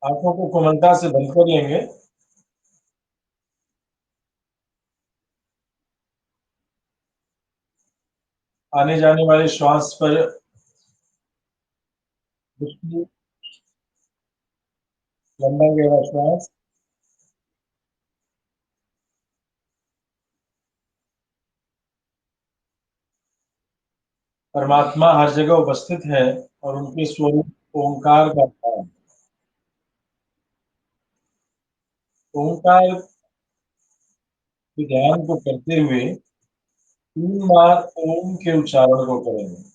आंखों को कोमलता से बंद कर लेंगे। आने जाने वाले श्वास पर दृष्टि, लंबा गहरा श्वास। परमात्मा हर जगह उपस्थित है और उनके स्वरूप ओंकार का ध्यान। ओंकार के ध्यान को करते हुए 3 बार ओम के उच्चारण को करेंगे।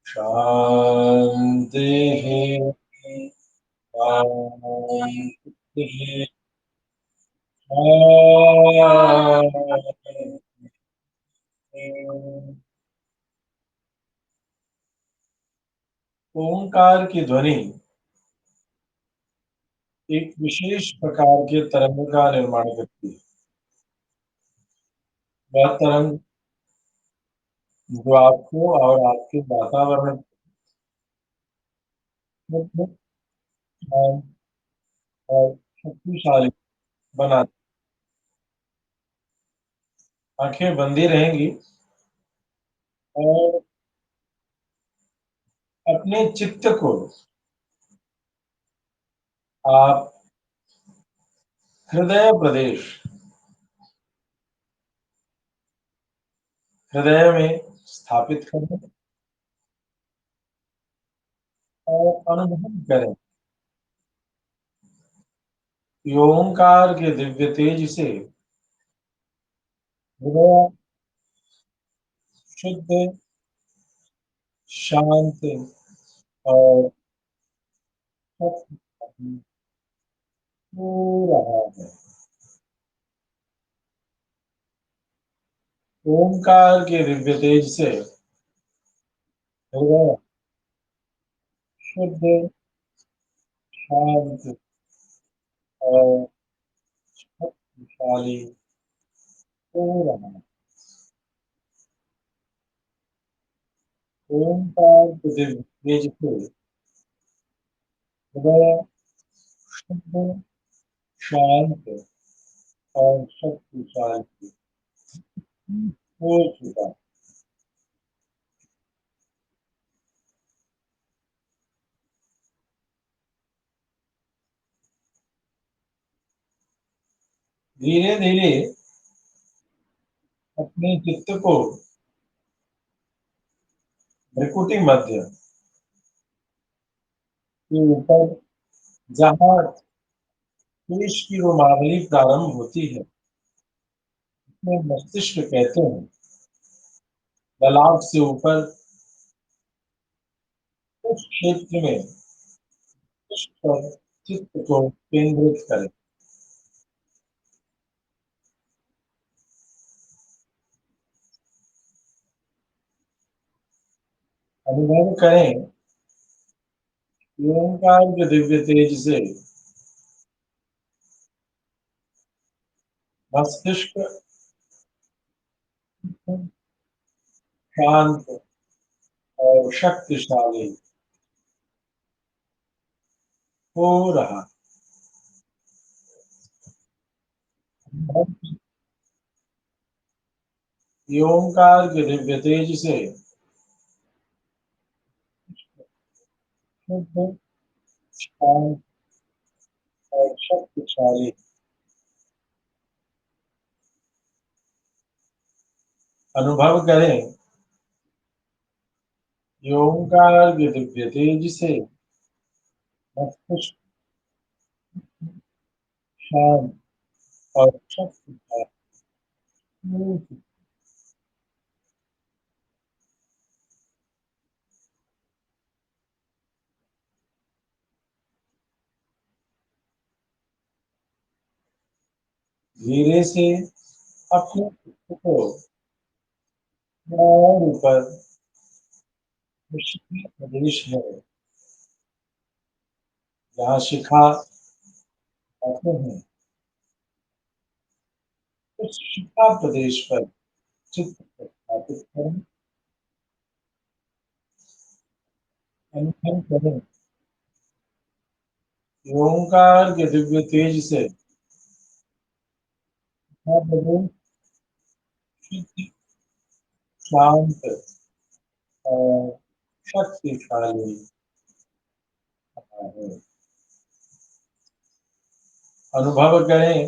शांति शांति ओंकार की ध्वनि एक विशेष प्रकार के तरंग का निर्माण करती है। वह तरंग जो आपको और आपके वातावरण को शांत और शक्तिशाली बनाती। आंखें बंदी रहेंगी और अपने चित्त को आप हृदय प्रदेश, हृदय में स्थापित करें और अनुभव करें कि ओंकार के दिव्य तेज से हृदय शुद्ध, शांत और शक्तिशाली हो रहा है। ओंकार के दिव्य तेज से हृदय शुद्ध, शांत और शक्तिशाली हो रहा है। ओंकार के दिव्य तेज से हृदय शुद्ध, शांत और शक्तिशाली हो चुका। धीरे धीरे अपने चित्त को भ्रिकुटी मध्य के ऊपर, जहाँ केश की रोमावली प्रारंभ होती है, उसमें मस्तिष्क कहते हैं, ललाट से ऊपर उस क्षेत्र में मस्तिष्क पर चित्त को केंद्रित करें। अनुभव करें कि ओंकार के दिव्य तेज से मस्तिष्क शांत और शक्तिशाली हो रहा है। ये ओंकार के दिव्य तेज से शुद्ध, शांत और शक्तिशाली अनुभव करें। ये ओंकार के दिव्य तेज से मस्तिष्क शांत और शक्तिशाली। धीरे से अपने चित्त को और ऊपर ऋषि प्रदेश है, जहाँ शिखा आते हैं, उस शिखा प्रदेश पर चित्त को स्थापित करें। अनुभव करें कि ओंकार के दिव्य तेज से शिखा प्रदेश शुद्ध, शांत और शक्तिशाली है। अनुभव करें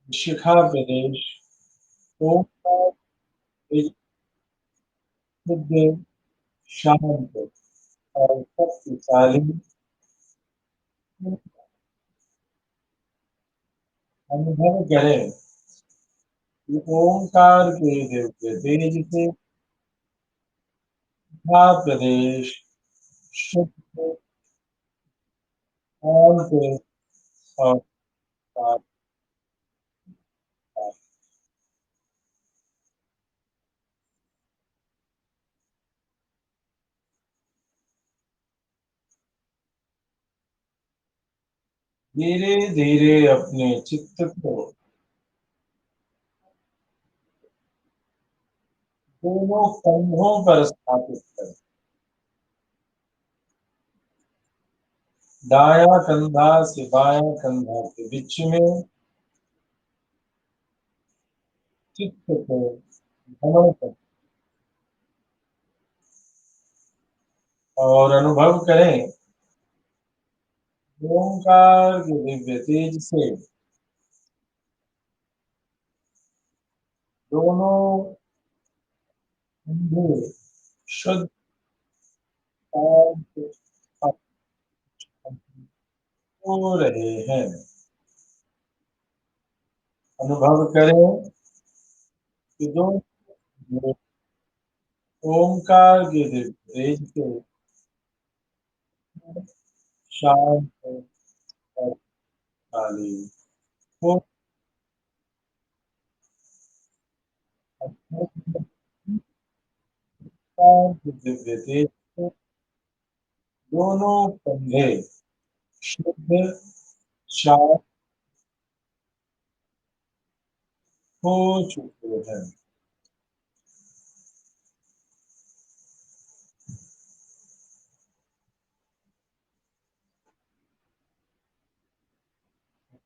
शिखा प्रदेश ओंकार एक शुद्ध, शांत और शक्तिशाली। अनुभव करें कि ओंकार के दिव्य तेज से शिखा प्रदेश शुद्ध, शांत और साफ है। धीरे धीरे अपने चित्त को दोनों कंधों पर स्थापित करें। दायां कंधा से बायां कंधा के बीच में चित्त को भ्रमण करें और अनुभव करें ओंकार के दिव्य तेज से दोनों कंधे शुद्ध, शांत और हो रहे हैं। अनुभव करें कि दोनों कंधे ओंकार के दिव्य तेज से शांत और खाली हो। ओंकार के दिव्य तेज से दोनों कंधे शुद्ध, शांत हो चुके हैं।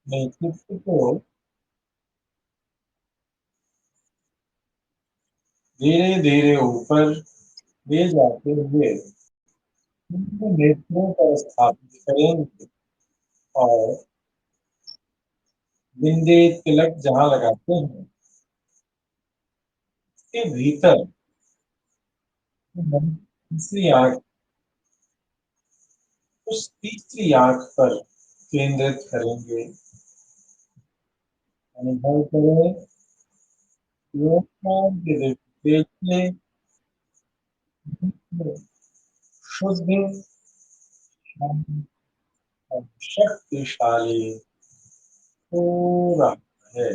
अपने चित्त को धीरे धीरे ऊपर ले जाते हुए अपने नेत्रों पर स्थापित करेंगे और बिंदी तिलक जहाँ लगाते हैं उसके भीतर हम तीसरी आंख, उस तीसरी आंख पर केंद्रित करेंगे। अनुभव करें ओंकार के दिव्य तेज से शुद्ध, शांत और शक्तिशाली हो रहा है।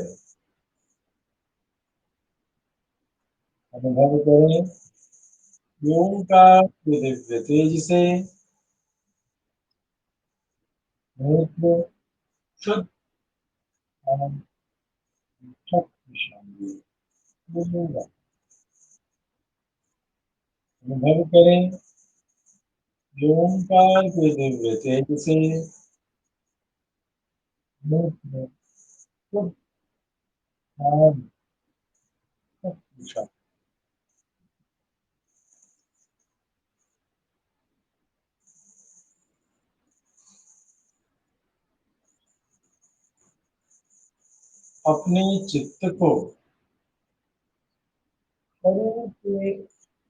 अनुभव करें ओंकार के दिव्य तेज से नेत्र शुद्ध, शांत, शक्तिशाली हो रहा है। अनुभव करें ओंकार के दिव्य तेज से नेत्र शुद्ध, शांत अच्छा। अपने चित्त को शरीर के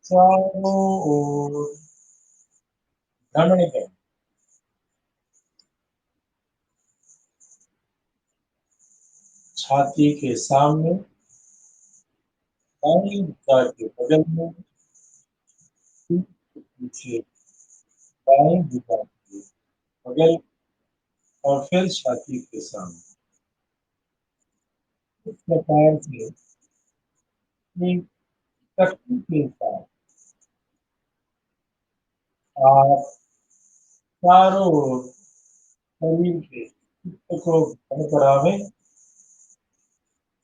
चारों ओर भ्रमण करें। छाती के सामने, दाहिनी भुजा के बगल में, पीठ के पीछे, बाएं भुजा के बगल और फिर छाती के सामने। इस प्रकार से एक शक्ति के साथ आप चारों ओर शरीर के चित्त को भ्रमण करावें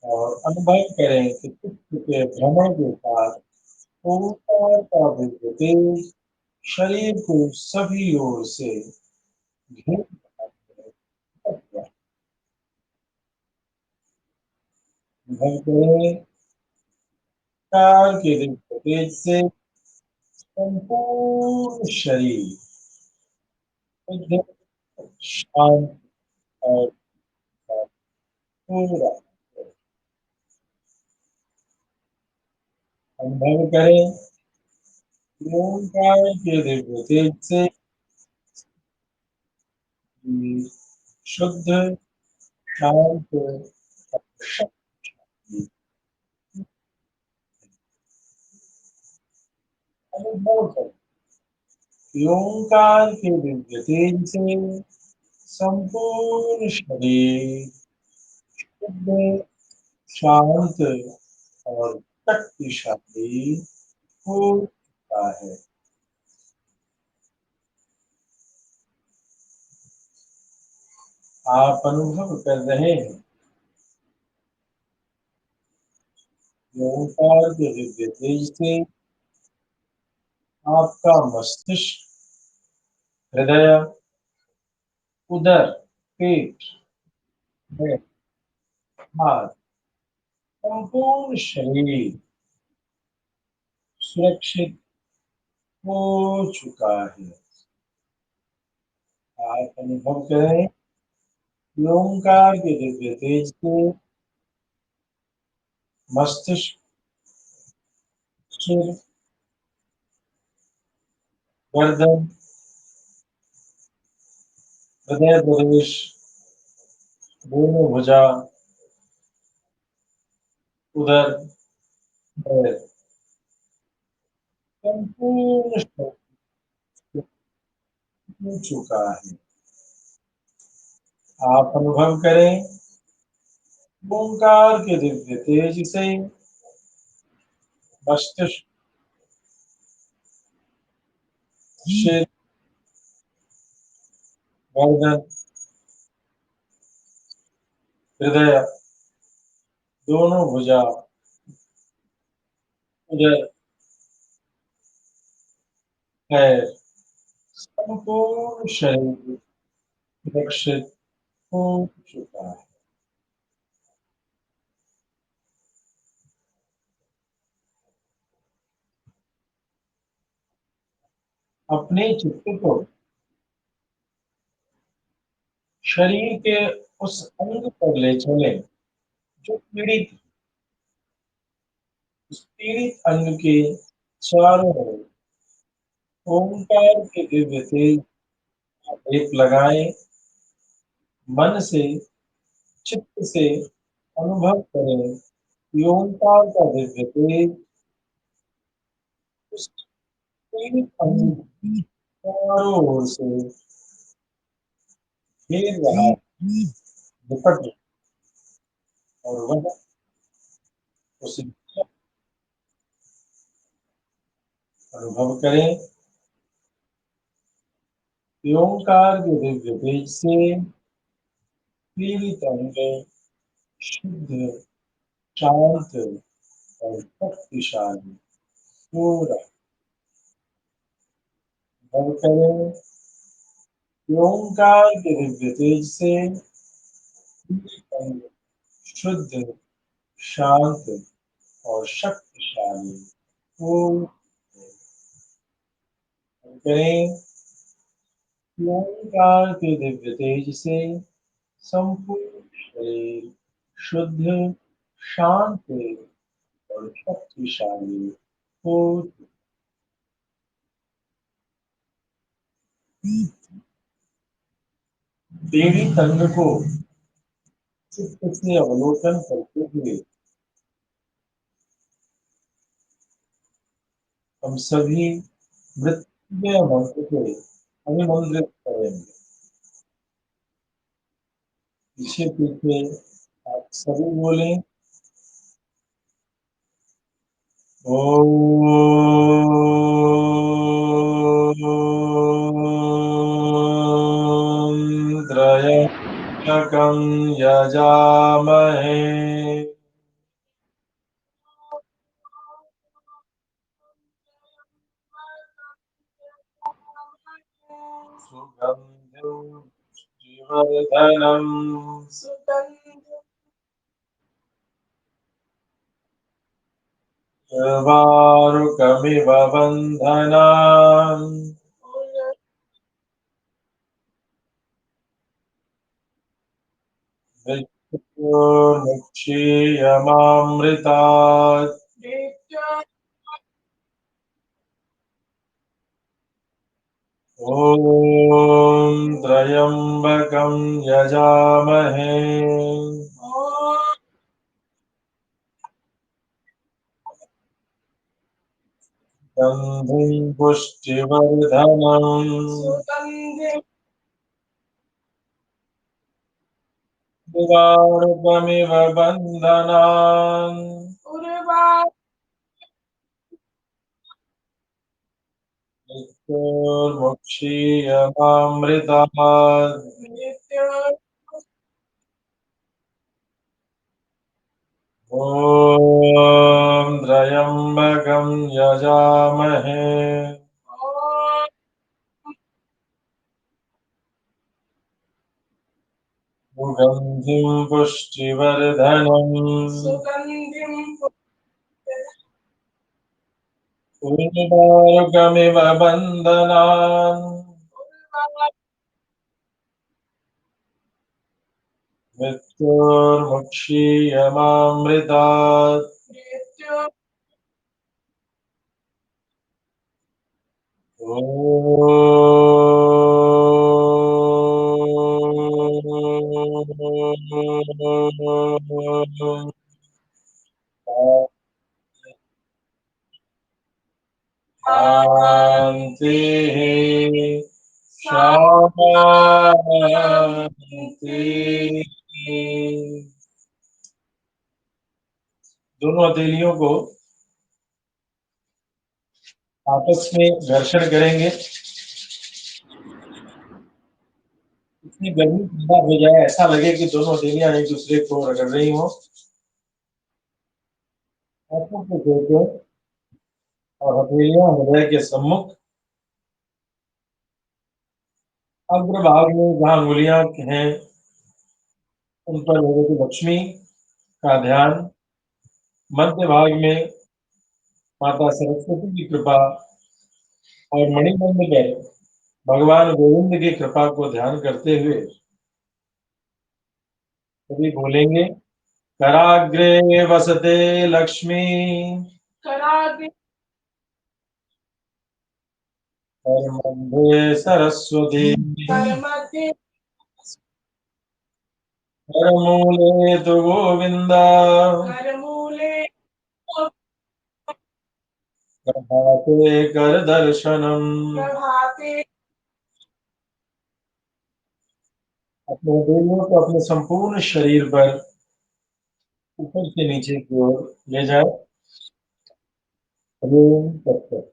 और अनुभव करें कि चित्त के भ्रमण के साथ ओंकार का दिव्य तेज शरीर को सभी ओर से घेर लेता है। अनुभव करें ओंकार के दिव्य तेज से संपूर्ण शरीर शुद्ध, शांत और पूरा अनुभव करें कि ओंकार के दिव्य तेज से शरीर शुद्ध, शांत और शक्तिशाली। अनुभव करें कि ओंकार के दिव्य तेज से संपूर्ण शरीर शुद्ध, शांत और शक्तिशाली हो चुका है। आप अनुभव कर रहे हैं कि ओंकार के दिव्य तेज से आपका मस्तिष्क, हृदय, उदर, पेट, पेट, हाथ, संपूर्ण शरीर सुरक्षित हो चुका है। आप अनुभव करें कि ओंकार के दिव्य तेज से मस्तिष्क, सिर, गर्दन, हृदय प्रदेश, दोनों भुजा, उदर, पैर, संपूर्ण शरीर हो चुका है। आप अनुभव करें ओंकार के दिव्य तेज से मस्तिष्क, सिर, गर्दन, हृदय, दोनों भुजा, उदर, पैर, संपूर्ण शरीर सुरक्षित हो चुका है। अपने चित्त को शरीर के उस अंग पर ले चलें जो पीड़ित, उस पीड़ित अंग के चारों ओर ओंकार के दिव्य तेज का लेप लगाएं। मन से, चित्त से अनुभव करें कि ओंकार का दिव्य तेज उस पीड़ित अंग की चारों ओर से घेर रहा है, निपट रहा है और वह उसे अनुभव करें कि ओंकार के दिव्य तेज से पीड़ित अंग शुद्ध, शांत और शक्तिशाली हो रहा है। अनुभव करें कि ओंकार के दिव्य तेज से पीड़ित अंग शुद्ध, शांत और शक्तिशाली हो करें। ओंकार के दिव्य तेज से संपूर्ण शरीर शुद्ध, शांत और शक्तिशाली हो। देवी तंत्र को चित्त से अवलोकन करते हुए हम सभी मृत्युंजय मंत्र को अभिमंत्रित करेंगे। पीछे पीछे आप सभी बोलें। ओम त्र्यंबकं यजामहे सुगंधिं पुष्टिवर्धनम् उर्वारुकमिव बन्धनान् मृत्योर्मुक्षीयमामृतात्। ॐ त्र्यम्बकं यजामहे गन्धिं पुष्टिवर्धनम् उर्वारुकमिव बन्धनान् मृत्योर्मुक्षीयमामृतात्। ॐ त्र्यम्बकं यजामहे सुगन्धिं पुष्टिवर्धनम् उर्वारुकमिव बन्धनान् मृत्योर्मुक्षीयमामृतात्। शान्तिः शान्तिः। दोनों हथेलियों को आपस में घर्षण करेंगे। इतनी गर्मी पैदा हो जाए, ऐसा लगे कि दोनों हथेलियां एक दूसरे को रगड़ रही हो। हाथों को जोड़ो और हथेलियां हृदय के सम्मुख अग्रभाग में जहाँ अंगुलियां हैं उन पर भगवती लक्ष्मी का ध्यान, मध्य भाग में माता सरस्वती की कृपा और मणिबंध पर भगवान गोविंद की कृपा को ध्यान करते हुए सभी बोलेंगे। कराग्रे वसते लक्ष्मी करमध्य सरस्वती करमूले तु गोविंद प्रभाते कर दर्शनम। अपने हथेलियों को अपने संपूर्ण शरीर पर ऊपर से नीचे की ओर ले जाए। ओम तत्सत।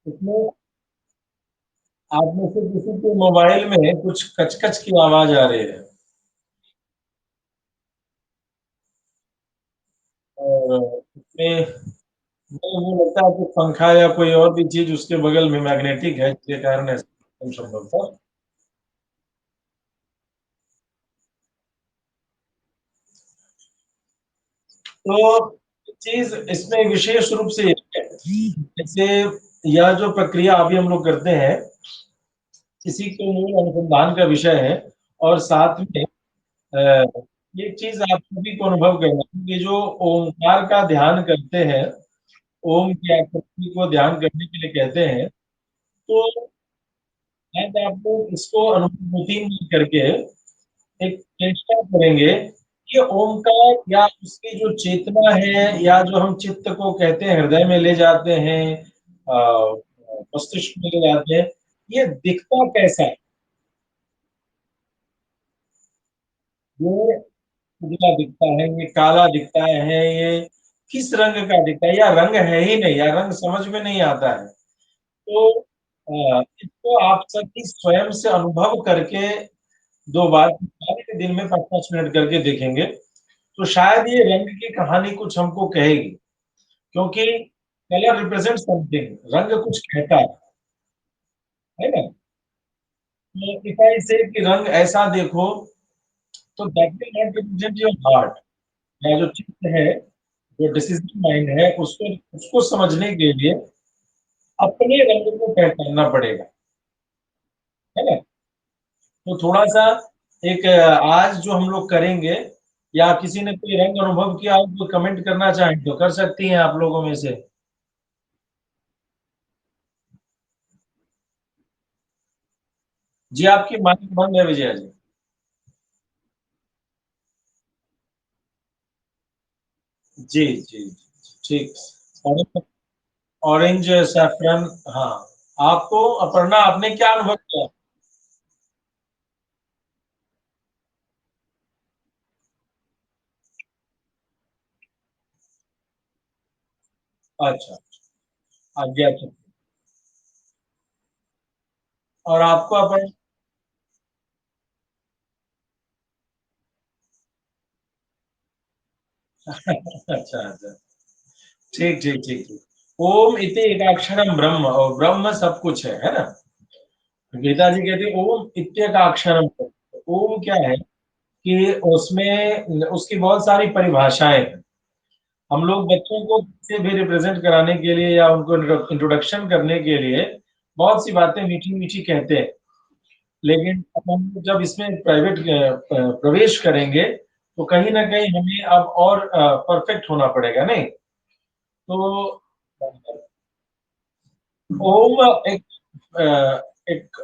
इसमें आप में से किसी के मोबाइल में कुछ कचकच की आवाज आ रही है और इसमें मुझे लगता है कि पंखा या कोई और भी चीज उसके बगल में मैग्नेटिक है जिसके कारण ऐसा संभव था। तो चीज इसमें विशेष रूप से है, जैसे यह जो प्रक्रिया अभी हम लोग करते हैं, इसी के मूल अनुसंधान का विषय है। और साथ में एक चीज आप सभी को अनुभव करना है कि जो ओंकार का ध्यान करते हैं, ओम की आकृति को ध्यान करने के लिए कहते हैं, तो आज आप लोग इसको अनुभूति में करके एक चेष्टा करेंगे कि ओमकार या उसकी जो चेतना है, या जो हम चित्त को कहते हैं हृदय में ले जाते हैं, मस्तिष्क में ले जाते हैं, ये दिखता कैसा है? ये उजला दिखता है, ये काला दिखता है, ये किस रंग का दिखता है, या रंग है ही नहीं, या रंग समझ में नहीं आता है। तो इसको आप सभी स्वयं से अनुभव करके 2 बार दिन में 5-5 मिनट करके देखेंगे, तो शायद ये रंग की कहानी कुछ हमको कहेगी, क्योंकि कलर रिप्रेजेंट समथिंग, रंग कुछ कहता है ना? तो इफ आई से कि रंग ऐसा देखो, तो that will not represent your heart, या जो चित्त है, जो डिसीजन माइंड है, उसको उसको समझने के लिए अपने रंग को पहचानना पड़ेगा, है ना? तो थोड़ा सा एक आज जो हम लोग करेंगे, या किसी ने कोई रंग अनुभव किया हो तो कमेंट करना चाहें तो कर सकती हैं आप लोगों में से। जी, आपकी माइक बंद है विजया जी। जी जी जी, ठीक। ऑरेंज, ऑरेंज सैफरन, हाँ। आपको अपर्णा, आपने क्या अनुभव किया? अच्छा, आज्ञा तो। और आपको अपन अच्छा अच्छा, ठीक ठीक ठीक ठीक। ओम इति एकाक्षरम ब्रह्म, और ब्रह्म सब कुछ है ना? गीता जी कहती है ओम इत्येकाक्षरम ब्रह्म। ओम क्या है कि उसमें उसकी बहुत सारी परिभाषाएं हैं। हम लोग बच्चों को से भी रिप्रेजेंट कराने के लिए, या उनको इंट्रोडक्शन करने के लिए बहुत सी बातें मीठी मीठी कहते हैं, लेकिन अब हम जब इसमें प्राइवेट प्रवेश करेंगे, तो कहीं ना कहीं हमें अब और परफेक्ट होना पड़ेगा, नहीं? तो ओम एक अ, एक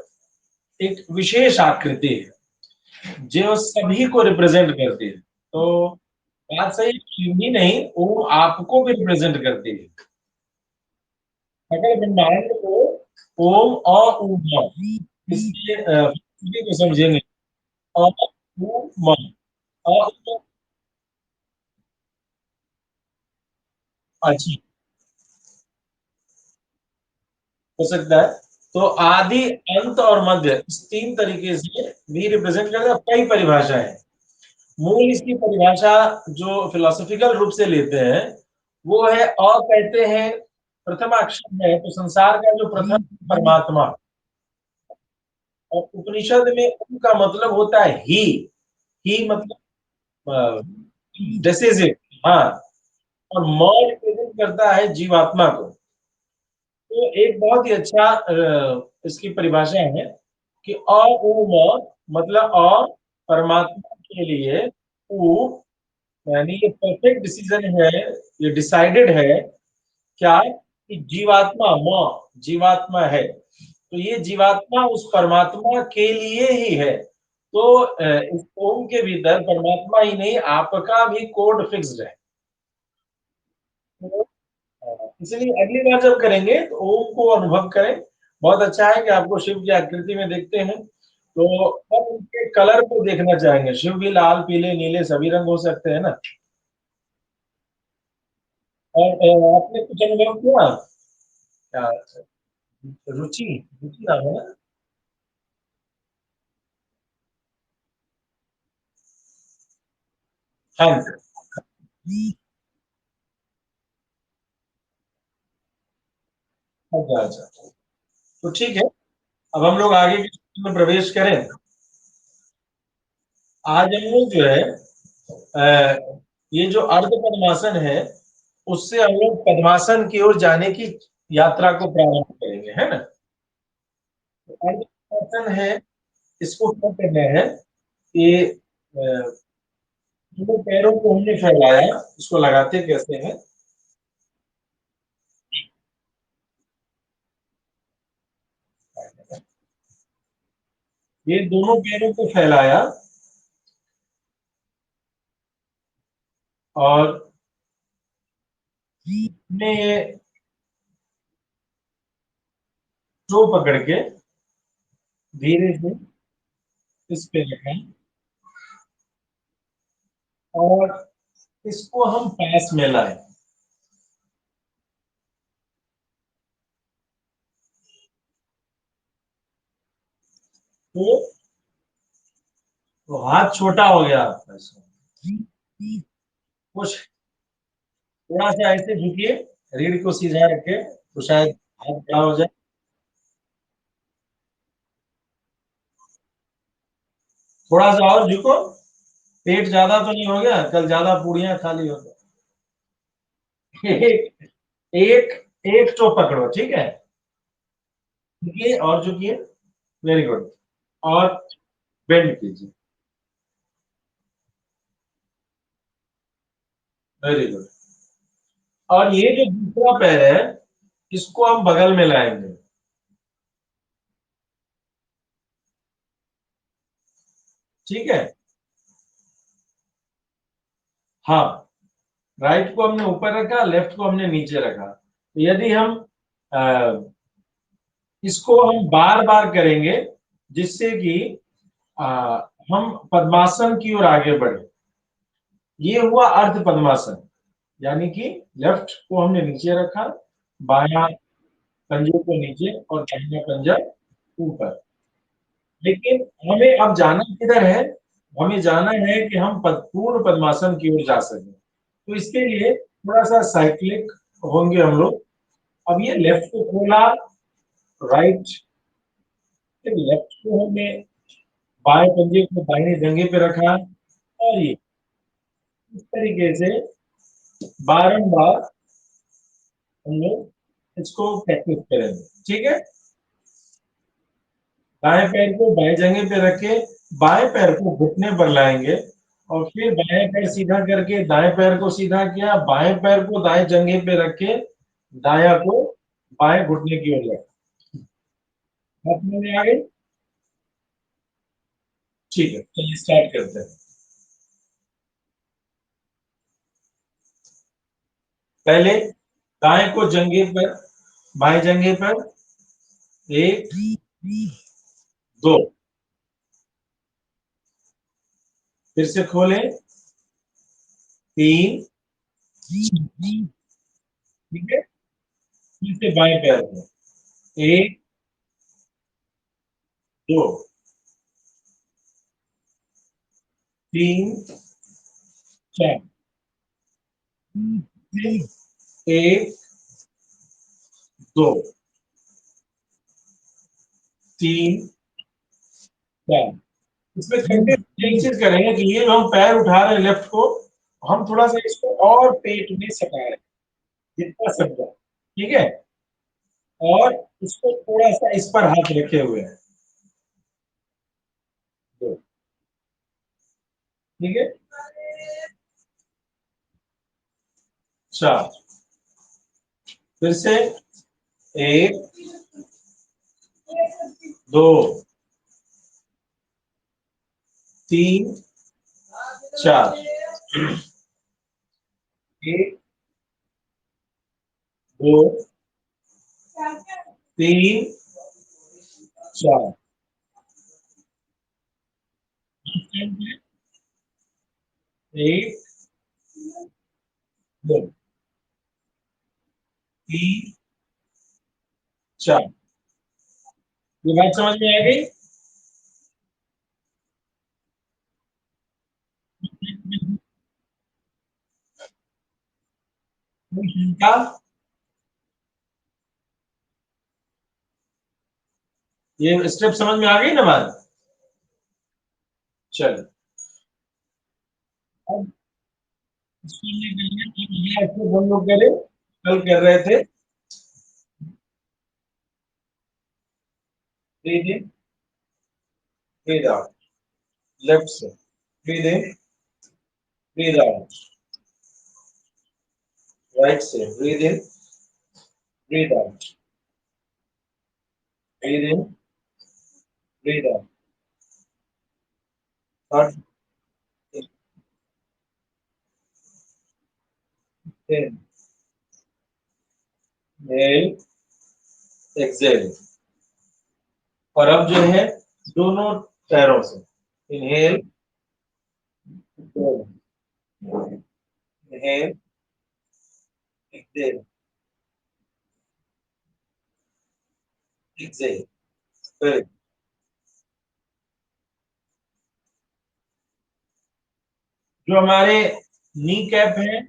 एक विशेष आकृति है जो सभी को रिप्रेजेंट करती है। तो बात सही ही नहीं, ओम आपको भी रिप्रेजेंट करती है। सकल ब्रह्मांड को ओम और ऊमा, इसलिए सभी को समझेंगे। और ऊमा और अच्छी हो सकता है। तो आदि, अंत और मध्य, इस 3 तरीके से भी रिप्रेजेंट करता है। कई परिभाषाएं हैं। मूल इसकी परिभाषा जो फिलोसॉफिकल रूप से लेते हैं, वो है अ कहते हैं, प्रथम अक्षर है, तो संसार का जो प्रथम परमात्मा। और उपनिषद में उ का मतलब होता है ही मतलब दिस इज इट, हाँ। और म रिप्रेजेंट करता है जीवात्मा को। तो एक बहुत ही अच्छा इसकी परिभाषा है कि अ उ म, मतलब अ परमात्मा के लिए, उ यानी ये परफेक्ट डिसीजन है, ये डिसाइडेड है क्या, कि जीवात्मा, म जीवात्मा है, तो ये जीवात्मा उस परमात्मा के लिए ही है। तो इस ओम के भीतर परमात्मा ही नहीं, आपका भी कोड फिक्स्ड है। तो इसलिए अगली बार जब करेंगे तो ओम को अनुभव करें। बहुत अच्छा है कि आपको शिव की आकृति में देखते हैं, तो अब उनके कलर को देखना चाहेंगे। शिव भी लाल, पीले, नीले सभी रंग हो सकते हैं ना? और आपने कुछ अनुभव किया क्या? रुचि, रुचि नाम है ना? हाँ जी। अच्छा अच्छा, तो ठीक है। अब हम लोग आगे के में प्रवेश करें। आज हम लोग जो है, ये जो अर्ध पद्मासन है, उससे हम लोग पद्मासन की ओर जाने की यात्रा को प्रारंभ करेंगे, है ना। तो पद्मासन है, इसको क्या करना है कि दोनों पैरों को हमने फैलाया, इसको लगाते कैसे हैं, ये दोनों पैरों को फैलाया और हमने ये टो पकड़ के धीरे से इस पे रखा और इसको हम पास में लाए। तो, तो हाथ छोटा हो गया आपका, इसमें कुछ थोड़ा सा ऐसे झुकिए, रीढ़ को सीधा रखे तो शायद हाथ बड़ा हो जाए। थोड़ा सा और झुको, पेट ज्यादा तो नहीं हो गया, कल ज्यादा पूड़ियां खा ली हो तो। एक एक एक तो पकड़ो, ठीक है, झुकिए और झुकिए, वेरी गुड, और बेंड कीजिए, वेरी गुड। और ये जो दूसरा पैर है, इसको हम बगल में लाएंगे, ठीक है। हाँ, राइट को हमने ऊपर रखा, लेफ्ट को हमने नीचे रखा। तो यदि हम इसको हम बार बार करेंगे, जिससे कि अ, हम पद्मासन की ओर आगे बढ़े। ये हुआ अर्ध पद्मासन, यानी कि लेफ्ट को हमने नीचे रखा, बायां पंजे को नीचे और दाहिना पंजा ऊपर। लेकिन हमें अब जाना किधर है, हमें जाना है कि हम पूर्ण पद्मासन की ओर जा सकें। तो इसके लिए थोड़ा सा साइक्लिक होंगे हम लोग। अब ये लेफ्ट को खोला, राइट, फिर लेफ्ट को हमने बाएं पंजे को दाहिने जंघे पे रखा, और ये इस तरीके से बारंबार हम लोग इसको प्रैक्टिस करेंगे, ठीक है। दाएं पैर को बाएं जंघे पे रख के बाएं पैर को घुटने पर लाएंगे, और फिर बाएं पैर सीधा करके दाएं पैर को सीधा किया, बाएं पैर को दाएं जंघे पे रख के दाया को बाएं घुटने की ओर रखा। हाथ में आ गई, ठीक है, चलिए स्टार्ट करते हैं। पहले दाएं को जंघे पर, बाएं जंघे पर, एक, दो, फिर से खोलें, तीन, ठीक है, फिर से बाएं पैर को, एक, दो, तीन, चार, एक, दो, तीन, चार। इसमें करके एक चीज करेंगे कि ये जो हम पैर उठा रहे हैं लेफ्ट को, हम थोड़ा सा इसको और पेट में सटा रहे हैं, जितना सकता, ठीक है, और इसको थोड़ा सा इस पर हाथ रखे हुए हैं, दो, ठीक है, चार, फिर से एक, दो, तीन, चार, एक, दो, तीन, चार, एक, दो, तीन, चार। ये बात समझ में आ गई? का ये स्टेप समझ में आ गई ना बात? चलो, अब सुनने के लिए ऐसे हम लोग करें, कल कर रहे थे। Breathe in, breathe out, left से breathe in, breathe out, right से breathe in, breathe out, breathe in, breathe out, third in, inhale, exhale. और अब जो है दोनों पैरों से इनहेल, इनहेल, एक्सहेल, एक्सहेल। फिर जो हमारे नी कैप है,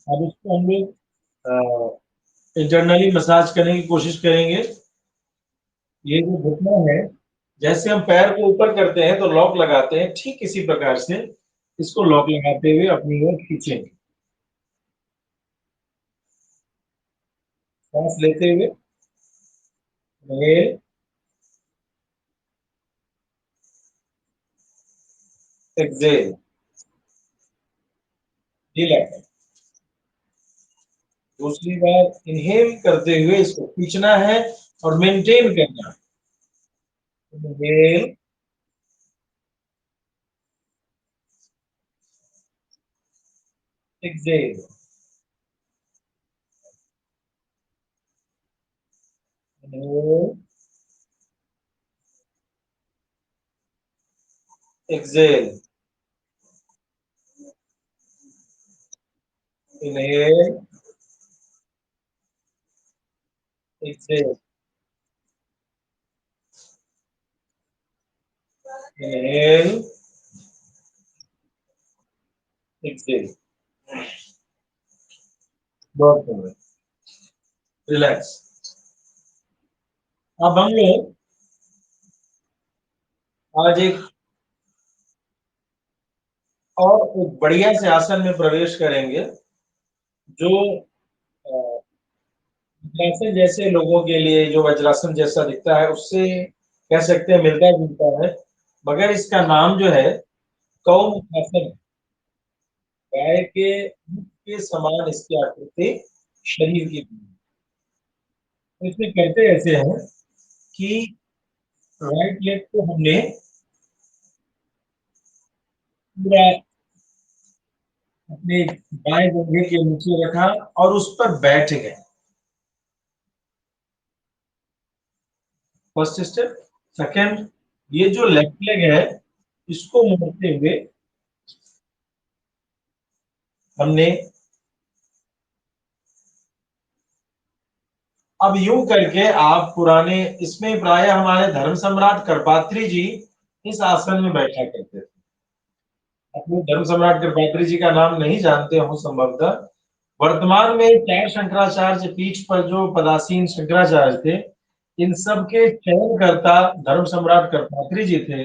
अब उसको हम लोग इंटरनली मसाज करने की कोशिश करेंगे। ये जो घुटना है, जैसे हम पैर को ऊपर करते हैं तो लॉक लगाते हैं, ठीक इसी प्रकार से इसको लॉक लगाते हुए अपनी ओर खींचेंगे। सांस लेते हुए इनहेल, एक्सहेल, रिलैक्स। दूसरी बार इनहेल करते हुए इसको खींचना है और मेंटेन करना है। Inhale, exhale, inhale, exhale, inhale, exhale, inhale, exhale. बहुत रिलैक्स। अब हम लोग आज एक और एक बढ़िया से आसन में प्रवेश करेंगे, जो वज्रासन जैसे लोगों के लिए, जो वज्रासन जैसा दिखता है उससे कह सकते हैं मिलता जुलता है, मगर इसका नाम जो है कौमुखासन। गाय के मुख के समान इसकी आकृति शरीर की। तो इसमें कहते ऐसे हैं कि राइट लेग को हमने पूरा अपने बाएं जंघे के नीचे रखा और उस पर बैठ गए। First step. सेकंड, ये जो लेफ्ट लेग है इसको मोड़ते हुए हमने अब यूं करके आप पुराने, इसमें प्राय हमारे धर्म सम्राट करपात्री जी इस आसन में बैठा करते थे। अपने धर्म सम्राट कृपात्री जी का नाम नहीं जानते हो संभवतः। वर्तमान में चार शंकराचार्य पीठ पर जो पदासीन शंकराचार्य थे, इन सब के चयनकर्ता धर्म सम्राट कृपात्री जी थे,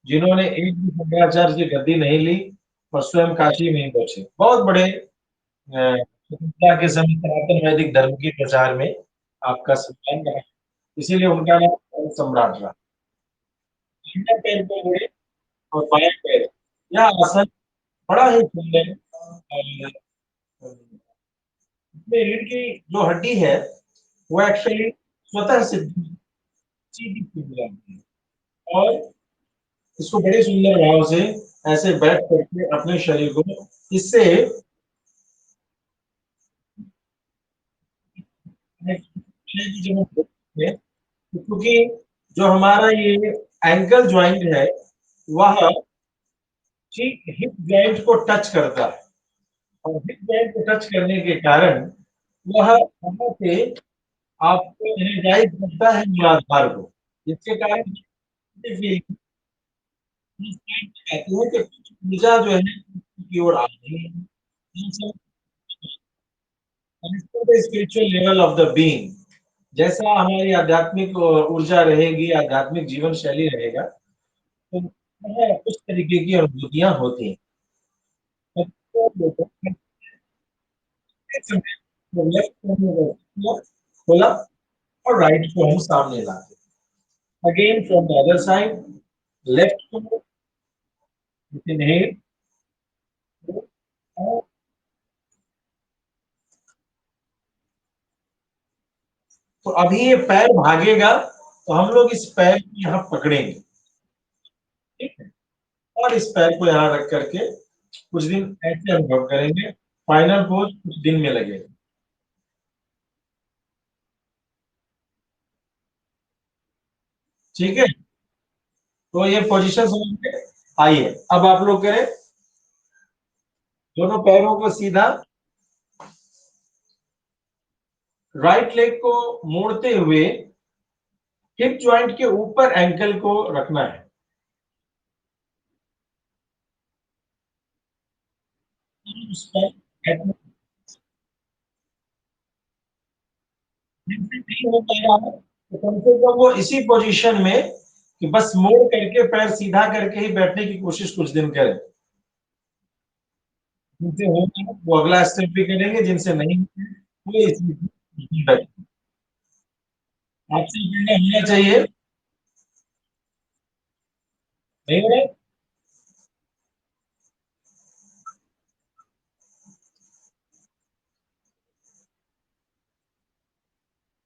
जिन्होंने एक भी शंकराचार्य की गद्दी नहीं ली और स्वयं काशी में ही बचे। बहुत बड़े स्वतंत्रता के समय सनातन वैदिक धर्म के प्रचार में आपका सम्मान रहा, इसीलिए उनका नाम धर्म सम्राट रहा। दाहिना पैर को जोड़े और बाएं पैर, यह आसन बड़ा ही सुंदर। और इसमें रीढ़ की जो हड्डी है वो एक्चुअली स्वतः से सीधी खुल जाती है, और इसको बड़े सुंदर भाव से ऐसे बैठ करके अपने शरीर को, इससे जब हम बोलते हैं, क्योंकि जो हमारा ये एंकल ज्वाइंट है वह ठीक हिप जॉइंट को टच करता है, और हिप जॉइंट को टच करने के कारण वह वहां से आपको एनर्जाइज करता है मूलाधार को, जिसके कारण कहते हैं कि कुछ ऊर्जा जो है की ओर आ रही है। Spiritual level of the being, जैसा हमारी आध्यात्मिक ऊर्जा रहेगी, आध्यात्मिक जीवन शैली रहेगा, तो उस तरीके की अनुभूतियां होती हैं। लेफ्ट को खोला और राइट को हम सामने लाते। Again from the other side, left को इनहेल, तो अभी ये पैर भागेगा तो हम लोग इस पैर को यहाँ पकड़ेंगे, ठीक है, और इस पैर को यहाँ रख करके कुछ दिन ऐसे अनुभव करेंगे। फाइनल पोज कुछ दिन में लगेगा, ठीक है। तो ये पोजीशन समझ में आइए, अब आप लोग करें दोनों पैरों को सीधा, राइट लेग को मोड़ते हुए हिप जॉइंट के ऊपर एंकल को रखना है। उस पर नहीं हो पा रहा है तो कम से कम वो इसी पोजीशन में कि बस मोड़ करके पैर सीधा करके ही बैठने की कोशिश कुछ दिन करें। जिनसे हो गया वो अगला स्टेप भी करेंगे, जिनसे नहीं वो इसी बैठे। आपसे करना होना चाहिए, नहीं हो रहा है?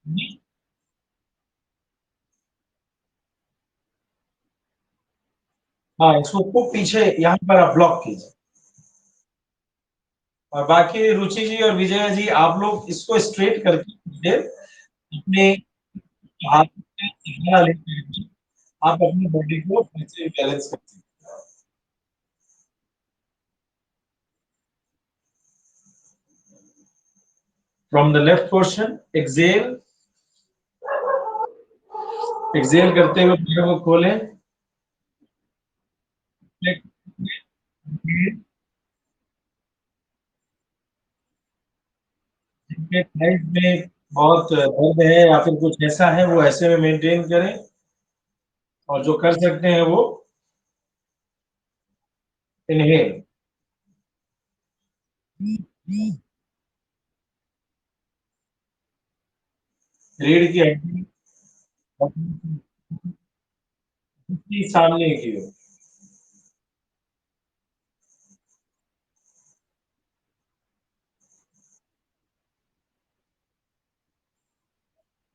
नहीं। हाँ, इसको खूब पीछे यहाँ पर आप ब्लॉक कीजिए। और बाकी रुचि जी और विजय जी, आप लोग इसको स्ट्रेट करके कीजिए। अपने हाथ में सहारा लेकर के आप अपनी बॉडी को ऐसे बैलेंस करते from the left portion. Excel, excel करते हुए पैर को खोलें। जिनके थाइस में बहुत दर्द है या फिर कुछ ऐसा है वो ऐसे में मेंटेन करें, और जो कर सकते हैं वो इनहेल, रीढ़ की हड्डी की सामने की ओर।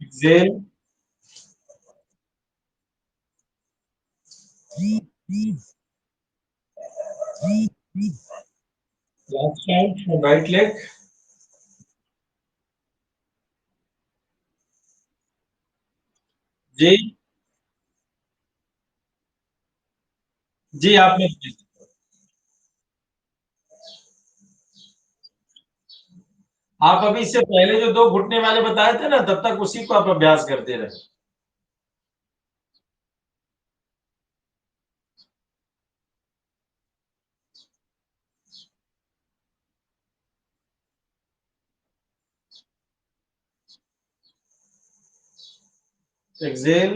Exhale, last count right leg. जी जी, आप में आप अभी इससे पहले जो दो घुटने वाले बताए थे ना, तब तक उसी को आप अभ्यास करते रहे। एक्सेल,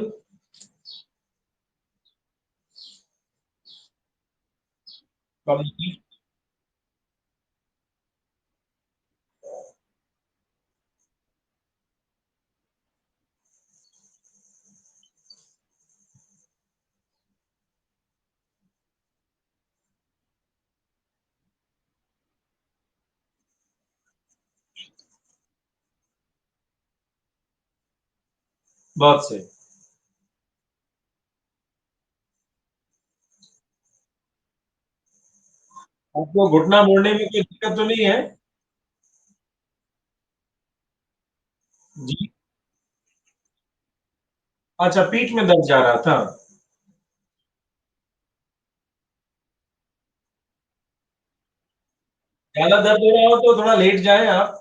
बहुत से। आपको घुटना मोड़ने में कोई दिक्कत तो नहीं है? जी। अच्छा, पीठ में दर्द जा रहा था। ज्यादा दर्द हो रहा हो तो थोड़ा लेट जाए आप।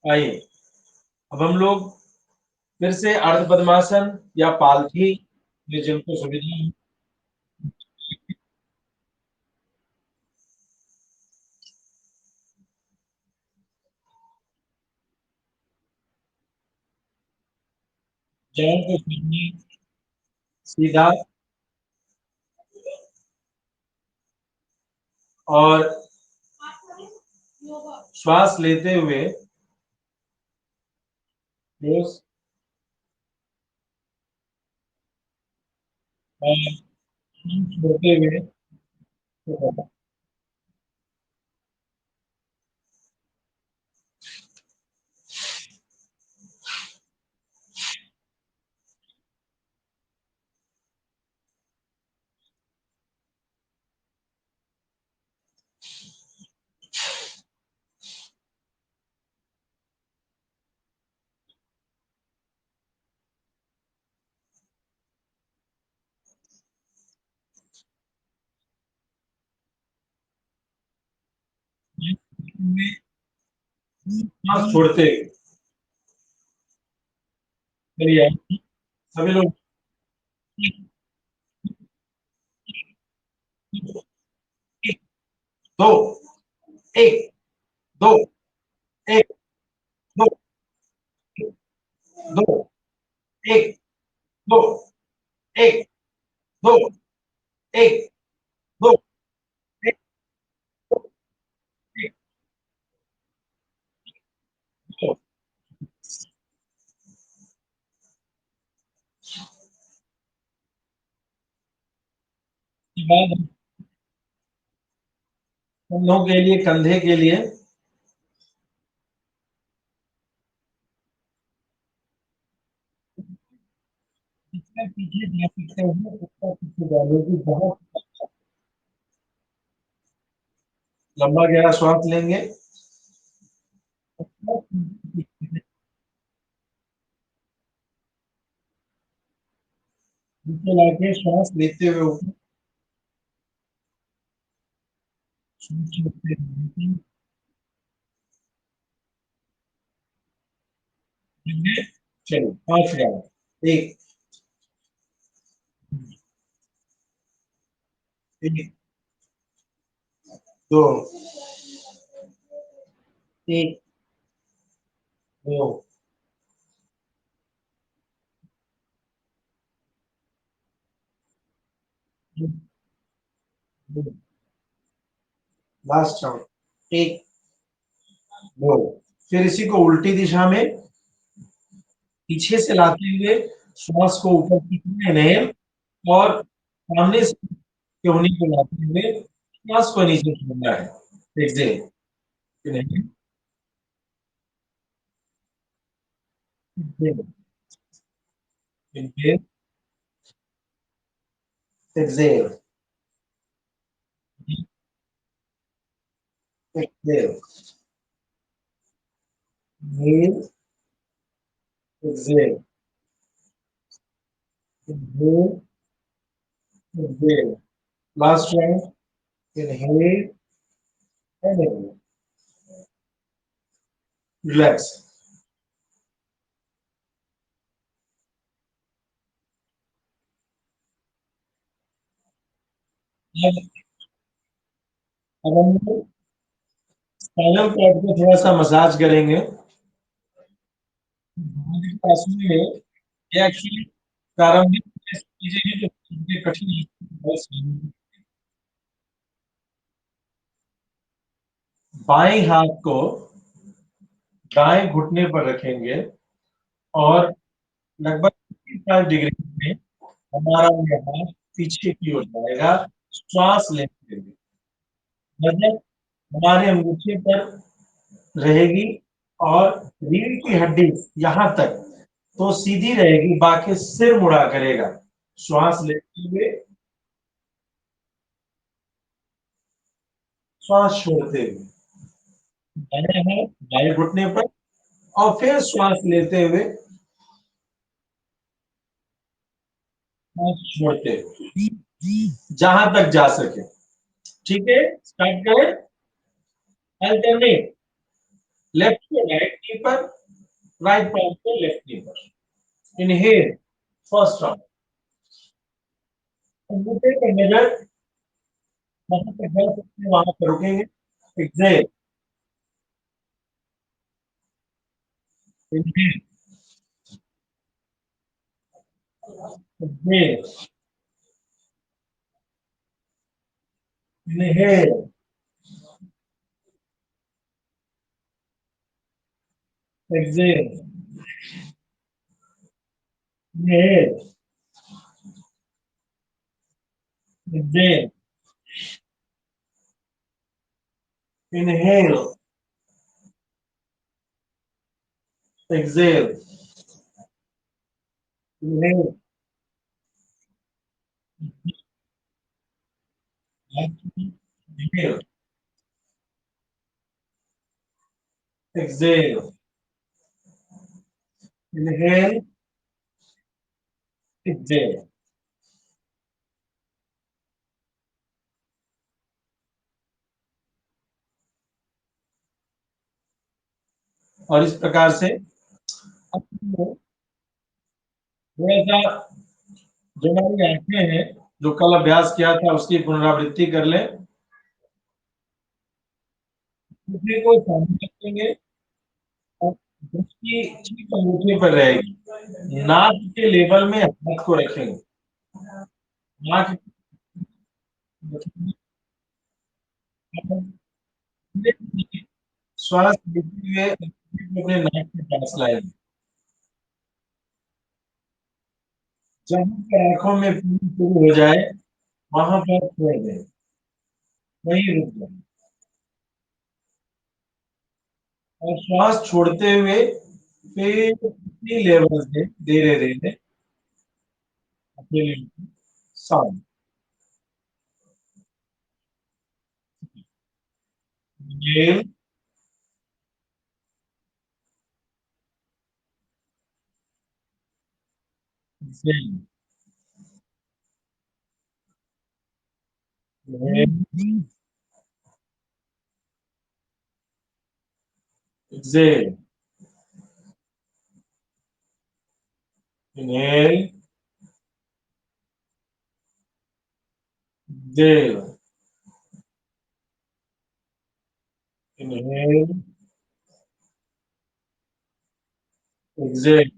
आइए, अब हम लोग फिर से अर्ध पद्मासन या पालथी में जिनको सुविधा है, जाओ को सामने, सीधा, और श्वास लेते हुए रोज और छोड़ते हुए सांस छोड़ते हुए। चलिए सभी लोग, एक, दो, एक, दो, एक, दो, दो, एक, दो, एक, दो, एक, दो, एक, एक, दो। इसके बाद कंधों के लिए, कंधे के लिए जितना पीछे जा सकते हैं उतना पीछे डालो कि बहुत लंबा गहरा श्वास लेंगे। नीचे लाके श्वास लेते हुए ऊपर छोड़ते हुए। चलो 5 बार। एक, एक, दो, एक, दो, लास्ट राउंड। एक, दो। फिर इसी को उल्टी दिशा में पीछे से लाते हुए श्वास को ऊपर खींचना, इनहेल, और सामने से कोहनी को लाते हुए श्वास को नीचे छोड़ना है, exhale. Inhale, exhale, inhale, exhale, exhale, inhale, exhale, inhale, exhale. Last round. Inhale and exhale. Relax. अब हम स्पाइनल कॉर्ड को थोड़ा सा मसाज करेंगे। बॉडी आसन में ये एक्चुअली प्रारंभिक चीजें हैं जो जिनके कठिन है। बाएं हाथ को दाएं घुटने पर रखेंगे और लगभग 45 डिग्री में हमारा ये हाथ पीछे की ओर जाएगा। श्वास लेते हुए नजर हमारे अंगूठे पर रहेगी और रीढ़ की हड्डी यहाँ तक तो सीधी रहेगी, बाकी सिर मुड़ा करेगा। श्वास लेते हुए, श्वास छोड़ते हुए दाएं हाथ दाएं घुटने पर, और फिर श्वास लेते हुए श्वास छोड़ते हुए जहां तक जा सके। ठीक है, स्टार्ट करें। अल्टरनेट, लेफ्ट को राइट नी पर, राइट पाम को लेफ्ट नी पर। इनहेल, फर्स्ट राउंड, अंगूठे पर नजर वहां तक जा सकते हैं, वहां पर रुकेंगे। Exhale, inhale, exhale, inhale, exhale, inhale, exhale, inhale, exhale, inhale, inhale, exhale, inhale, exhale। और इस प्रकार से थोड़ा सा जो हमारी आंखें हैं, जो कल अभ्यास किया था उसकी पुनरावृत्ति कर लें। दूसरे को सामने रखेंगे और दृष्टि ठीक अंगूठे पर रहेगी। नाक के लेवल में हाथ को रखेंगे। नाक श्वास लेते हुए अपने नाक के पास लाएंगे। जहाँ पर आंखों में पीली शुरू हो जाए वहां पर छोड़ दें, वहीं रुक जाए और श्वास छोड़ते हुए फिर उसी लेवल से धीरे धीरे अकेले सांस। inhale, exhale, inhale, exhale, inhale, exhale, inhale, exhale,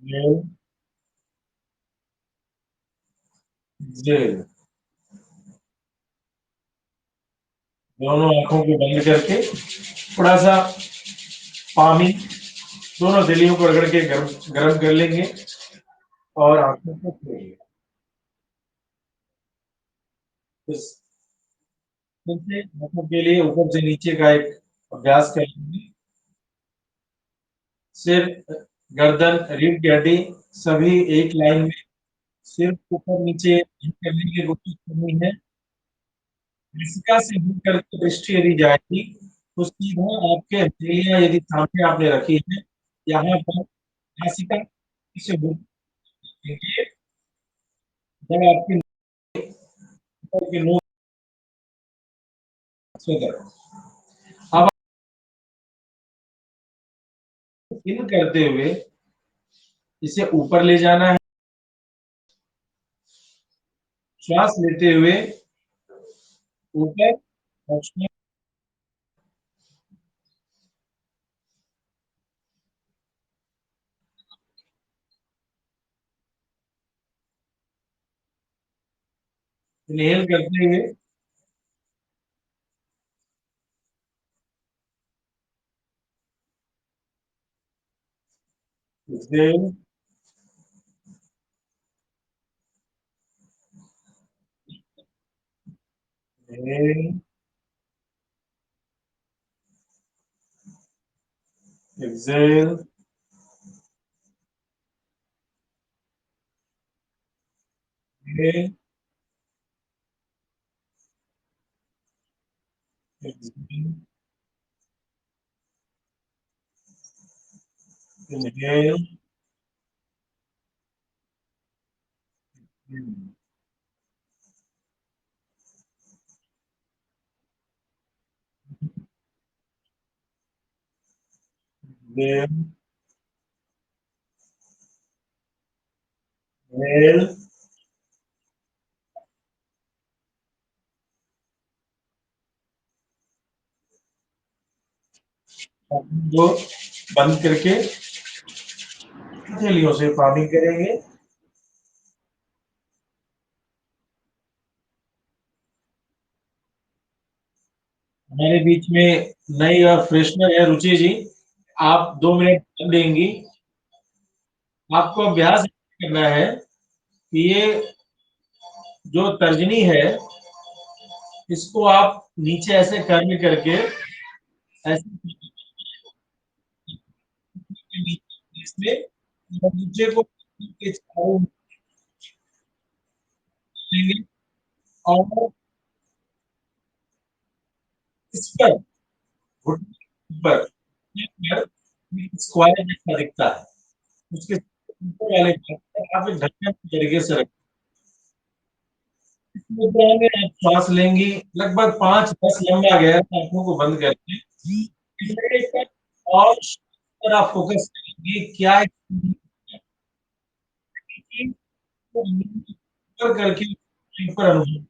inhale, exhale। दोनों आंखों को बंद करके थोड़ा सा पानी दोनों दिलियों को रगड़ के गर्म गर्म कर लेंगे और आंखों को खोलेंगे। इस फिर से आंखों के लिए ऊपर से नीचे का एक अभ्यास करेंगे। सिर, गर्दन, रीढ़ की हड्डी सभी एक लाइन में, सिर्फ ऊपर नीचे करने की कोशिश करनी है। नासिका से होकर दृष्टि यदि जाएगी तो सीधा आपके हथेलियां यदि सामने आपने रखी है यहाँ पर नासिका से होकर जब आपकी ऊपर की नोक से अब इन करते हुए इसे ऊपर ले जाना है। श्वास लेते हुए ऊपर और इनहेल करते हुए exhale, inhale, exhale, inhale, exhale, inhale, exhale, inhale. को बंद करके हथेलियों से पानी करेंगे। हमारे बीच में नई और फ्रेशनर है रुचि जी, आप 2 मिनट देंगी। आपको अभ्यास करना है कि ये जो तर्जनी है इसको आप नीचे ऐसे कर्ल करके ऐसे इसमें नीचे को के चारों लेंगे और इस पर घुटने पर स्क्वायर जैसा दिखता है, उसके ऊपर वाले पर आप एक ढक्कन के तरीके से रखें। इस मुद्रा में आप श्वास लेंगी लगभग 5-10 लंबा गहरा आंखों को बंद करके चेहरे पर और पर आप फोकस करेंगे क्या ऊपर करके ऊपर अनुभव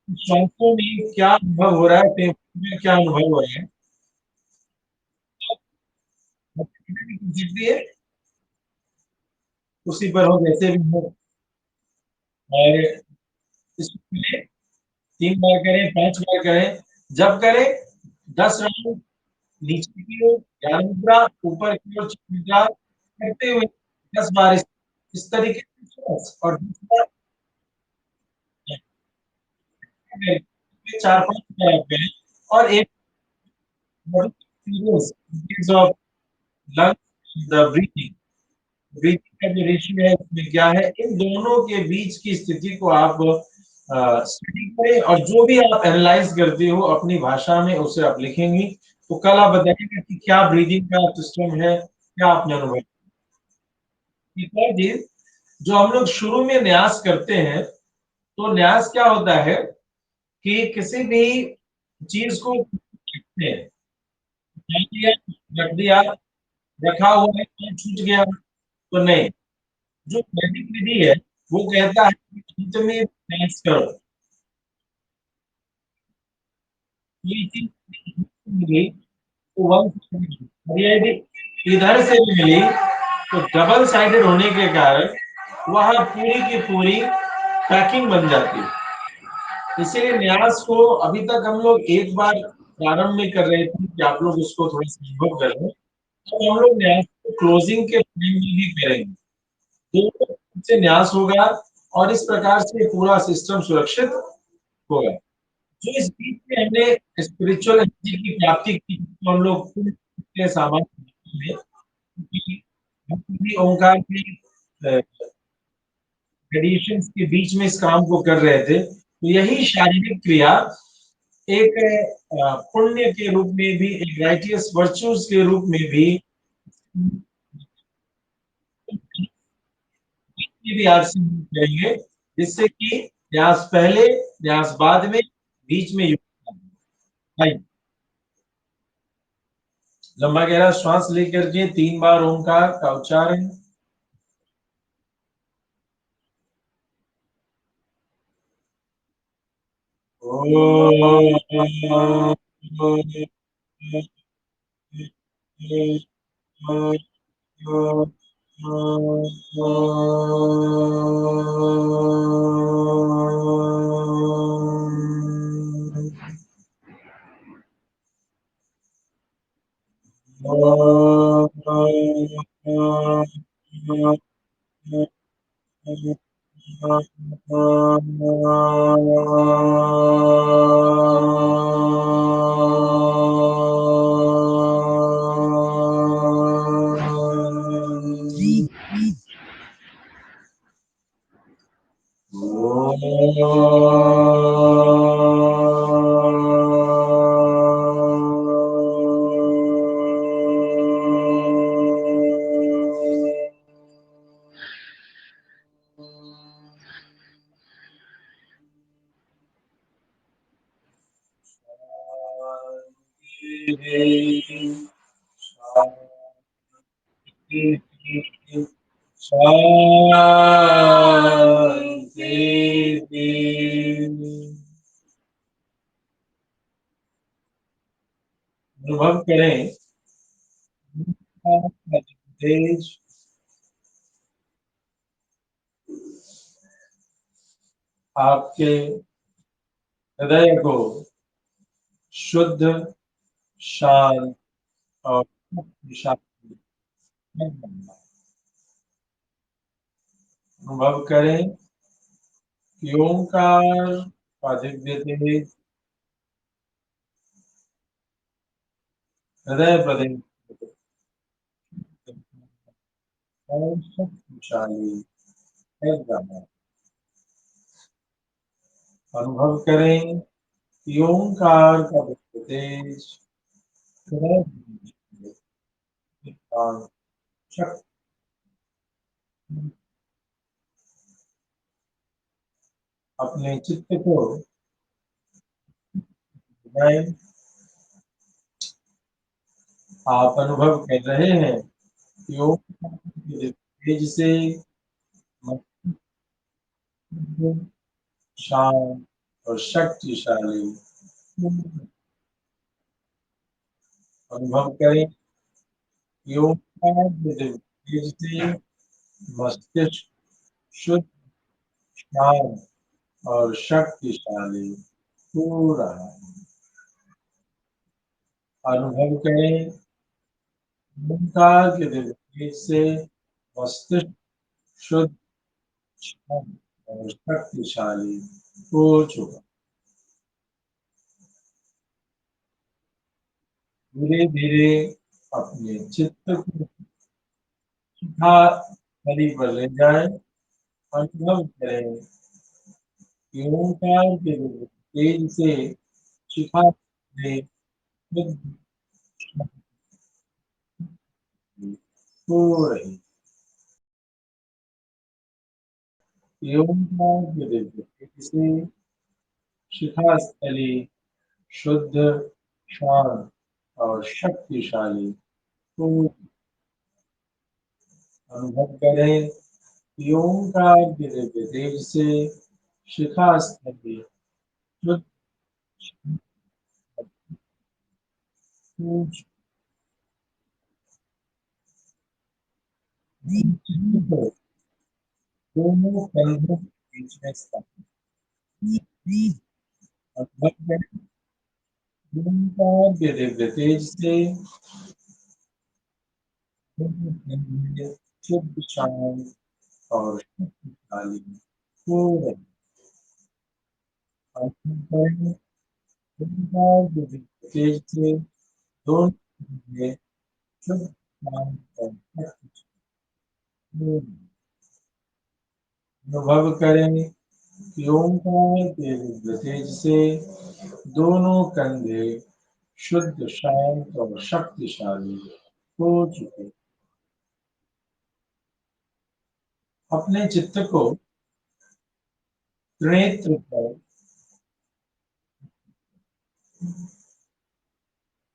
श्वासों में क्या अनुभव हो रहा है, फेफड़ों में क्या अनुभव हो रहा है, है उसी पर हो जैसे भी हो। और इसमें 3 बार करें, 5 बार करें, जब करें 10 राउंड नीचे की ओर 11 मुद्रा, ऊपर की ओर 6 मुद्रा करते हुए 10 बार इस तरीके से और 10 बार 4-5 बार आप करें और एक series of lungs the breathing breathing का जो रेशियो है उसमें क्या है, इन दोनों के बीच की स्थिति को आप स्टडी करें और जो भी आप एनालाइज करते हो अपनी भाषा में उसे आप लिखेंगी। तो कल आप बताइएगा कि क्या ब्रीदिंग का सिस्टम है, क्या आपने अनुभव। एक और चीज जो हम लोग शुरू में न्यास करते हैं, तो न्यास क्या होता है कि किसी भी चीज को रखते हैं, रख दिया, रखा हुआ है छूट गया, तो नहीं। जो वैदिक विधि है वो कहता है कि अंत में न्यास करो। ये चीज मिली तो इधर से भी मिली, तो डबल साइडेड होने के कारण वह पूरी की पूरी पैकिंग बन जाती है। इसीलिए न्यास को अभी तक हम लोग एक बार प्रारंभ में कर रहे थे कि आप लोग उसको थोड़ा सा अनुभव कर लें, तो हम लोग न्यास को क्लोजिंग के टाइम में ही करेंगे, तो से न्यास होगा और इस प्रकार से पूरा सिस्टम सुरक्षित होगा। जो इस बीच में हमने स्पिरिचुअल एनर्जी की प्राप्ति की, तो हम लोग के सामान्य में ओंकार के रेडिएशन के बीच में इस काम को कर रहे थे, तो यही शारीरिक क्रिया एक पुण्य के रूप में भी, एक राइटियस वर्चुअस के रूप में भी आज से करेंगे, जिससे कि न्यास पहले, न्यास बाद में, बीच में भाई लंबा गहरा श्वास लेकर के 3 बार ओंकार का उच्चारण। अनुभव करें तेज आपके हृदय को शुद्ध, शांत और शक्तिशाली बनाना। अनुभव करें कि ओंकार का दिव्य तेज हृदय प्रदेश और शक्तिशाली है जाना। अनुभव करें कि ओंकार का दिव्य तेज हृदय प्रदेश शक्ति। अपने चित्त को बनाएं। आप अनुभव कर रहे हैं कि ओंकार के दिव्य तेज से मस्तिष्क शांत और शक्तिशाली अनुभव करें कि ओंकार के दिव्य तेज से मस्तिष्क शुद्ध, शांत और शक्तिशाली हो रहा है। अनुभव करें ओंकार के दिव्य तेज से मस्तिष्क शुद्ध, शांत और शक्तिशाली हो चुका। धीरे धीरे अपने चित्त को शिखा नदी पर ले जाएं। अनुभव करें कि ओंकार के दिव्य तेज से शिखा में शुद्ध, शांति हो रही। कि ओंकार के दिव्य तेज से शिखा स्थली शुद्ध, शांत और शक्तिशाली हो। अनुभव करें कि ओंकार के दिव्य तेज से शिखा स्थली शुद्ध, शांत हो चुकी। को दोनों कंधों के बीच में स्थापित। अनुभव करें कि ओंकार के दिव्य तेज से दोनों कंधे शुद्ध, शांत और शक्तिशाली हो रहे। अनुभव करें ओंकार के दिव्य तेज से दोनों कंधे शुद्ध, शांत और शक्तिशाली हो रहे। अनुभव करें कि ओंकार के दिव्य तेज से दोनों कंधे शुद्ध, शांत और शक्तिशाली हो चुके। अपने चित्त को त्रिनेत्र पर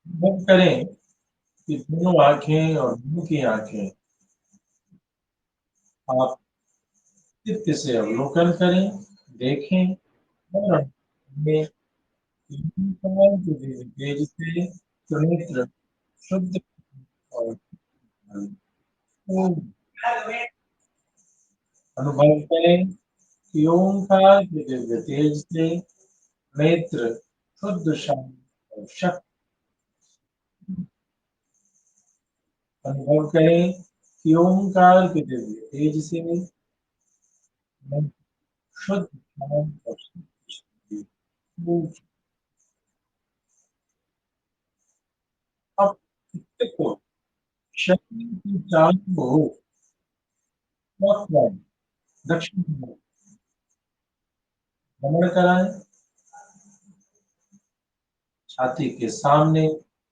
अनुभव करें कि दोनों आंखें और मुंह की आंखें आप चित्त से अवलोकन करें, देखें और में ओंकार के दिव्य तेज से त्रिनेत्र शुद्ध और शक्तिशाली हो। अनुभव करें कि ओंकार के दिव्य तेज से नेत्र शुद्ध, शांत और शक्ति। अनुभव करें कि ओंकार के दिव्य तेज से मन शुद्ध, शांत और शक्तिशाली हो। अब चित्त को शरीर की चारों ओर clockwise, दक्षिण की ओर भ्रमण कराएं। छाती के सामने,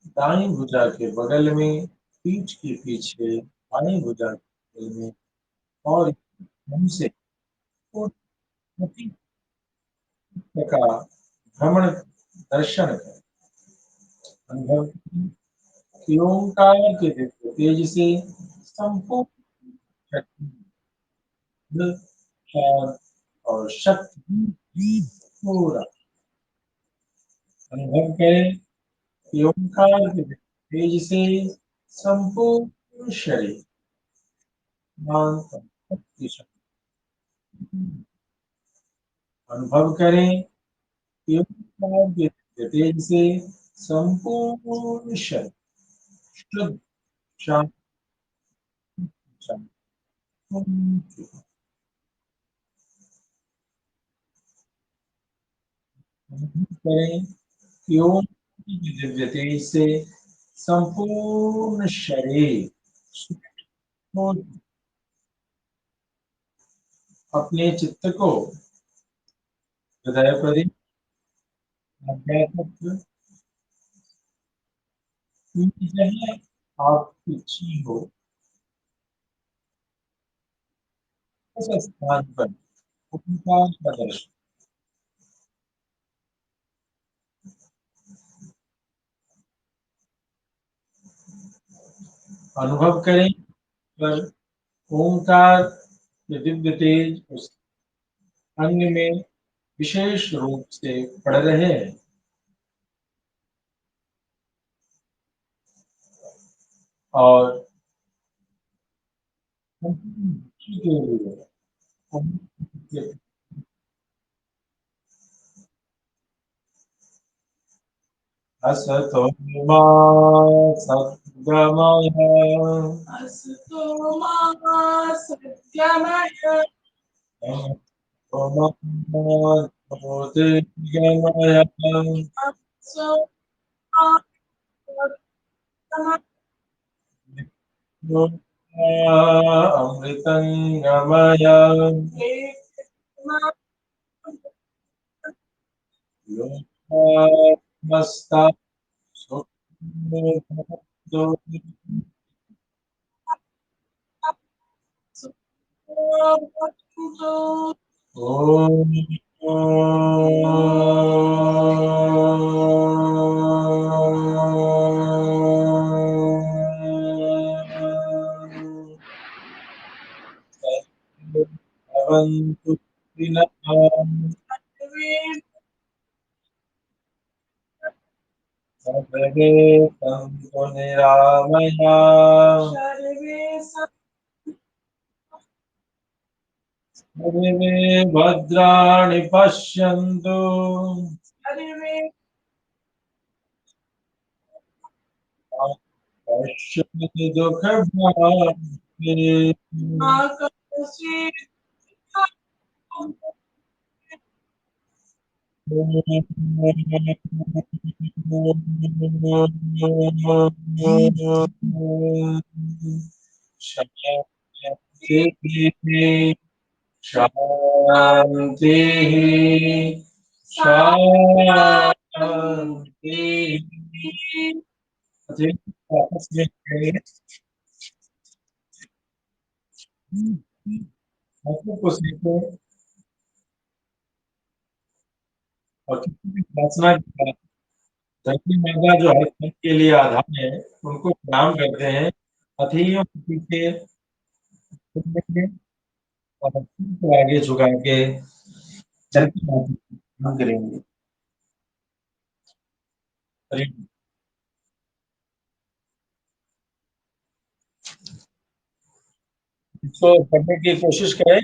दाईं भुजा के बगल में, पीठ के पीछे, बाईं भुजा के बगल में और मुंह से प्रति का भ्रमण दर्शन करें। अनुभव करें कि ओंकार के दिव्य तेज से संपूर्ण शक्ति, शांत और शक्ति हो रहा। अनुभव करें कि ओंकार के दिव्य तेज से संपूर्ण शरीर शांत और शक्तिशाली। अनुभव करें कि ओंकार के तेज से संपूर्ण शरीर शुद्ध, शांत, शांत। अनुभव करें कि ओम की दिव्य तेज से संपूर्ण शरीर शुद्ध। अपने चित्त को हृदय पर आध्यात्मिक जहाँ आपकी इच्छा हो उस स्थान पर ओंकार का दर्शन अनुभव करें। पर ओंकार के दिव्य तेज उस अंग में विशेष रूप से पड़ रहे हैं और के लिए असतो मा सद्गमय असतो मा सद्गमय तमो मा ज्योतिर्गमय असतो मा अमृतं गमय लोकात्मस्ता भवन्तु सर्वे सन्तु निरामया सर्वे भद्राणि पश्यन्तु पश्यन्तु दुःखभाग्ये शान्तिः शान्तिः शान्तिः। आपस में कहेंगे, आपको को सीखो और किसी भी प्रार्थना के बाद धरती माता जो हर मन के लिए आधार है उनको प्रणाम करते हैं। हथेलियों को पीछे रखेंगे और सिर को आगे झुका के धरती माता को प्रणाम करेंगे। हरि इसको पढ़ने की कोशिश करें।